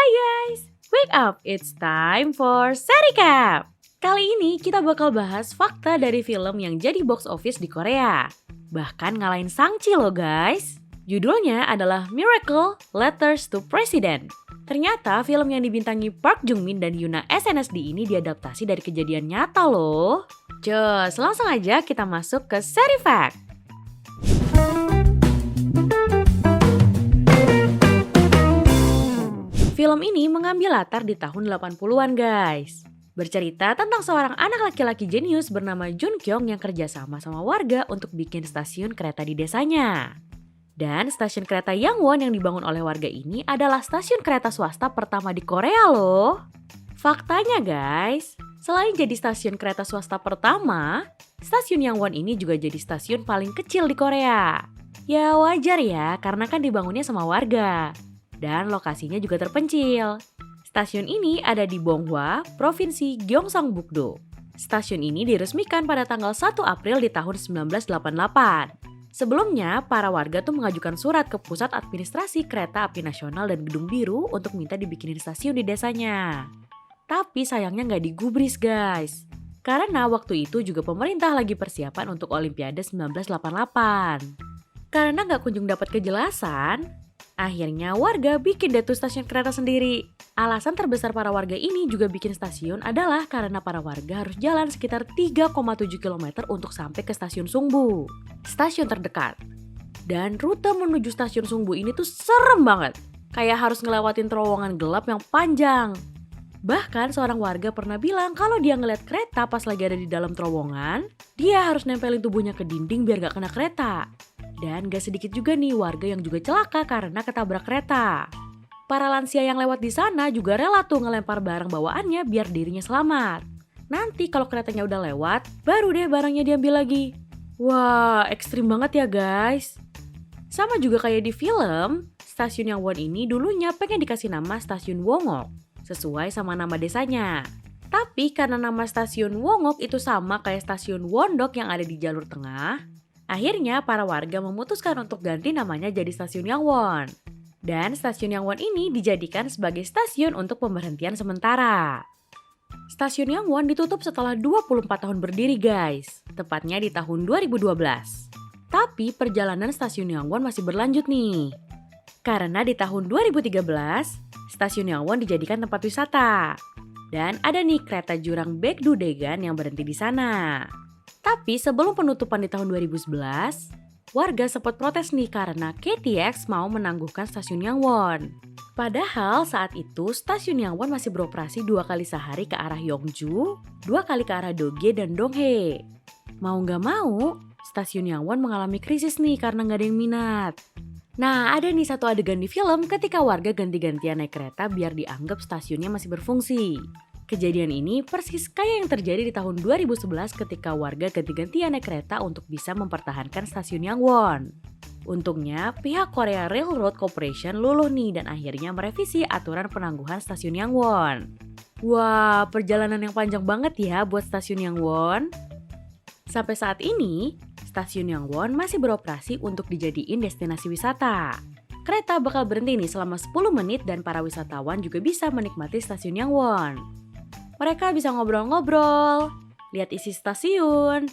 Guys, wake up! It's time for Sericap! Kali ini kita bakal bahas fakta dari film yang jadi box office di Korea. Bahkan ngalahin Shang-Chi loh guys. Judulnya adalah Miracle Letters to President. Ternyata film yang dibintangi Park Jung-min dan Yoona SNSD ini diadaptasi dari kejadian nyata loh. Cus, langsung aja kita masuk ke Seri Fact. Film ini mengambil latar di tahun 80-an guys. Bercerita tentang seorang anak laki-laki jenius bernama Jun Kyung yang kerjasama sama warga untuk bikin stasiun kereta di desanya. Dan stasiun kereta Yangwon yang dibangun oleh warga ini adalah stasiun kereta swasta pertama di Korea loh. Faktanya guys, selain jadi stasiun kereta swasta pertama, stasiun Yangwon ini juga jadi stasiun paling kecil di Korea. Ya wajar ya, karena kan dibangunnya sama warga. Dan lokasinya juga terpencil. Stasiun ini ada di Bonghwa, Provinsi Gyeongsangbuk-do. Stasiun ini diresmikan pada tanggal 1 April di tahun 1988. Sebelumnya, para warga tuh mengajukan surat ke Pusat Administrasi Kereta Api Nasional dan Gedung Biru untuk minta dibikinin stasiun di desanya. Tapi sayangnya nggak digubris guys. Karena waktu itu juga pemerintah lagi persiapan untuk Olimpiade 1988. Karena nggak kunjung dapat kejelasan, akhirnya warga bikin deh tuh stasiun kereta sendiri. Alasan terbesar para warga ini juga bikin stasiun adalah karena para warga harus jalan sekitar 3,7 km untuk sampai ke stasiun Sungbu, stasiun terdekat. Dan rute menuju stasiun Sungbu ini tuh serem banget. Kayak harus ngelewatin terowongan gelap yang panjang. Bahkan seorang warga pernah bilang kalau dia ngeliat kereta pas lagi ada di dalam terowongan, dia harus nempelin tubuhnya ke dinding biar gak kena kereta. Dan gak sedikit juga nih warga yang juga celaka karena ketabrak kereta. Para lansia yang lewat di sana juga rela tuh ngelempar barang bawaannya biar dirinya selamat. Nanti kalau keretanya udah lewat, baru deh barangnya diambil lagi. Wah, ekstrim banget ya guys. Sama juga kayak di film, stasiun Yangwon ini dulunya pengen dikasih nama Stasiun Wongok, sesuai sama nama desanya. Tapi karena nama stasiun Wongok itu sama kayak stasiun Wondok yang ada di jalur tengah, akhirnya para warga memutuskan untuk ganti namanya jadi stasiun Yangwon. Dan stasiun Yangwon ini dijadikan sebagai stasiun untuk pemberhentian sementara. Stasiun Yangwon ditutup setelah 24 tahun berdiri guys, tepatnya di tahun 2012. Tapi perjalanan stasiun Yangwon masih berlanjut nih. Karena di tahun 2013, stasiun Yangwon dijadikan tempat wisata. Dan ada nih kereta jurang Baekdu Daegan yang berhenti di sana. Tapi sebelum penutupan di tahun 2011, warga sempat protes nih karena KTX mau menangguhkan stasiun Yangwon. Padahal saat itu stasiun Yangwon masih beroperasi 2 kali sehari ke arah Yeongju, 2 kali ke arah Doge dan Donghae. Mau nggak mau, stasiun Yangwon mengalami krisis nih karena nggak ada yang minat. Nah, ada nih satu adegan di film ketika warga ganti-gantian naik kereta biar dianggap stasiunnya masih berfungsi. Kejadian ini persis kayak yang terjadi di tahun 2011 ketika warga ganti-gantian naik kereta untuk bisa mempertahankan stasiun Yangwon. Untungnya, pihak Korea Railroad Corporation luluh nih dan akhirnya merevisi aturan penangguhan stasiun Yangwon. Wah, perjalanan yang panjang banget ya buat stasiun Yangwon. Sampai saat ini, stasiun Yangwon masih beroperasi untuk dijadiin destinasi wisata. Kereta bakal berhenti nih selama 10 menit dan para wisatawan juga bisa menikmati stasiun Yangwon. Mereka bisa ngobrol-ngobrol, lihat isi stasiun,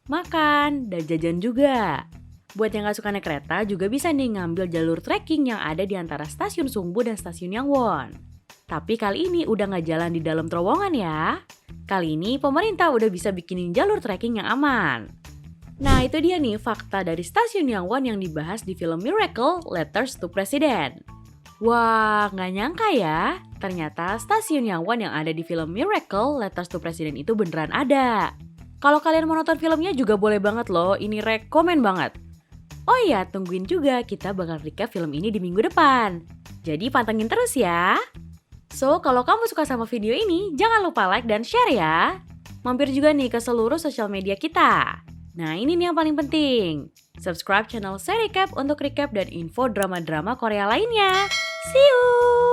makan, dan jajan juga. Buat yang gak suka naik kereta juga bisa nih ngambil jalur trekking yang ada di antara stasiun Sungbu dan stasiun Yangwon. Tapi kali ini udah gak jalan di dalam terowongan ya. Kali ini pemerintah udah bisa bikinin jalur trekking yang aman. Nah itu dia nih fakta dari stasiun Yangwon yang dibahas di film Miracle Letters to President. Wah, gak nyangka ya, ternyata stasiun Yangwon yang ada di film Miracle Letters to President itu beneran ada. Kalau kalian mau nonton filmnya juga boleh banget loh, ini rekomen banget. Oh iya, tungguin juga kita bakal recap film ini di minggu depan. Jadi pantengin terus ya. So, kalau kamu suka sama video ini, jangan lupa like dan share ya. Mampir juga nih ke seluruh sosial media kita. Nah ini nih yang paling penting. Subscribe channel Sericap untuk recap dan info drama-drama Korea lainnya. See you!